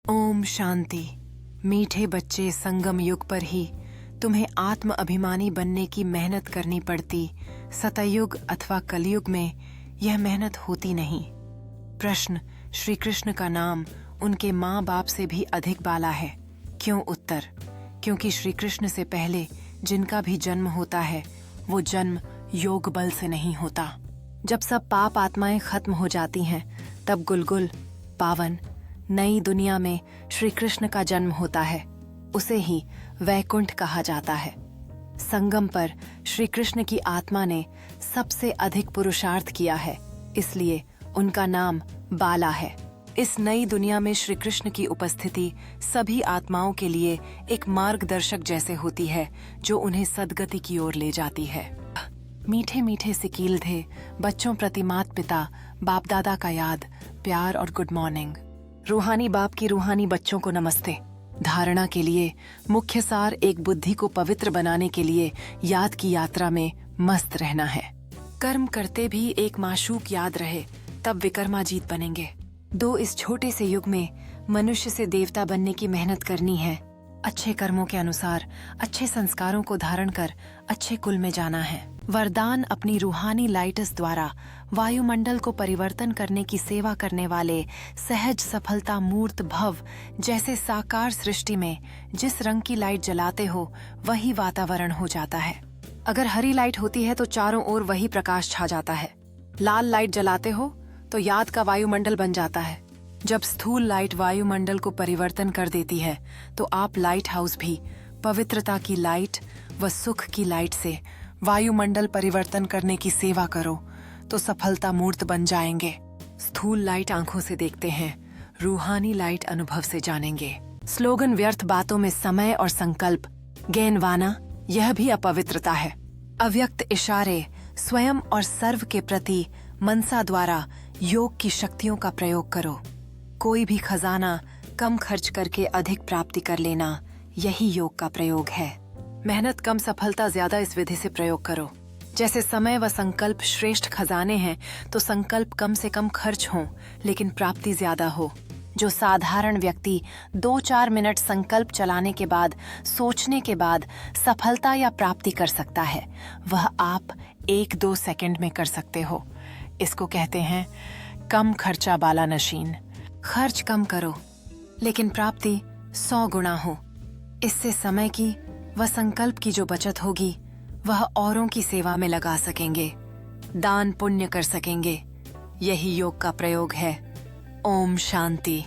ओम शांति। मीठे बच्चे, संगम युग पर ही तुम्हें आत्म अभिमानी बनने की मेहनत करनी पड़ती। सतयुग अथवा कलयुग में यह मेहनत होती नहीं। प्रश्न: श्री कृष्ण का नाम उनके माँ बाप से भी अधिक बाला है। क्यों? उत्तर: क्योंकि श्री कृष्ण से पहले जिनका भी जन्म होता है वो जन्म योग बल से नहीं होता। जब सब पाप आत्माएं खत्म हो जाती हैं तब गुलगुल पावन नई दुनिया में श्री कृष्ण का जन्म होता है। उसे ही वैकुंठ कहा जाता है। संगम पर श्री कृष्ण की आत्मा ने सबसे अधिक पुरुषार्थ किया है, इसलिए उनका नाम बाला है। इस नई दुनिया में श्री कृष्ण की उपस्थिति सभी आत्माओं के लिए एक मार्गदर्शक जैसे होती है, जो उन्हें सद्गति की ओर ले जाती है। मीठे मीठे सिकील थे बच्चों प्रति माता पिता बाप दादा का याद, प्यार और गुड मॉर्निंग। रूहानी बाप की रूहानी बच्चों को नमस्ते। धारणा के लिए मुख्य सार: एक बुद्धि को पवित्र बनाने के लिए याद की यात्रा में मस्त रहना है। कर्म करते भी एक माशूक याद रहे, तब विक्रमाजीत बनेंगे। इस छोटे से युग में मनुष्य से देवता बनने की मेहनत करनी है। अच्छे कर्मों के अनुसार अच्छे संस्कारों को धारण कर अच्छे कुल में जाना है। वरदान: अपनी रूहानी लाइट्स द्वारा वायुमंडल को परिवर्तन करने की सेवा करने वाले सहज सफलता मूर्त भव जैसे साकार सृष्टि में जिस रंग की लाइट जलाते हो वही वातावरण हो जाता है। अगर हरी लाइट होती है तो चारों ओर वही प्रकाश छा जाता है। लाल लाइट जलाते हो तो याद का वायुमंडल बन जाता है। जब स्थूल लाइट वायुमंडल को परिवर्तन कर देती है तो आप लाइट हाउस भी पवित्रता की लाइट व सुख की लाइट से वायुमंडल परिवर्तन करने की सेवा करो तो सफलता मूर्त बन जाएंगे। स्थूल लाइट आंखों से देखते हैं, रूहानी लाइट अनुभव से जानेंगे। स्लोगन: व्यर्थ बातों में समय और संकल्प ज्ञानवाना, यह भी अपवित्रता है। अव्यक्त इशारे: स्वयं और सर्व के प्रति मनसा द्वारा योग की शक्तियों का प्रयोग करो। कोई भी खजाना कम खर्च करके अधिक प्राप्ति कर लेना, यही योग का प्रयोग है। मेहनत कम, सफलता ज्यादा, इस विधि से प्रयोग करो। जैसे समय व संकल्प श्रेष्ठ खजाने हैं तो संकल्प कम से कम खर्च हों लेकिन प्राप्ति ज्यादा हो। जो साधारण व्यक्ति 2-4 मिनट संकल्प चलाने के बाद सोचने के बाद सफलता या प्राप्ति कर सकता है, वह आप 1-2 सेकंड में कर सकते हो। इसको कहते हैं कम खर्चा बाला नशीन। खर्च कम करो लेकिन प्राप्ति 100 गुना हो। इससे समय की व संकल्प की जो बचत होगी वह औरों की सेवा में लगा सकेंगे, दान पुण्य कर सकेंगे। यही योग का प्रयोग है। ओम शांति।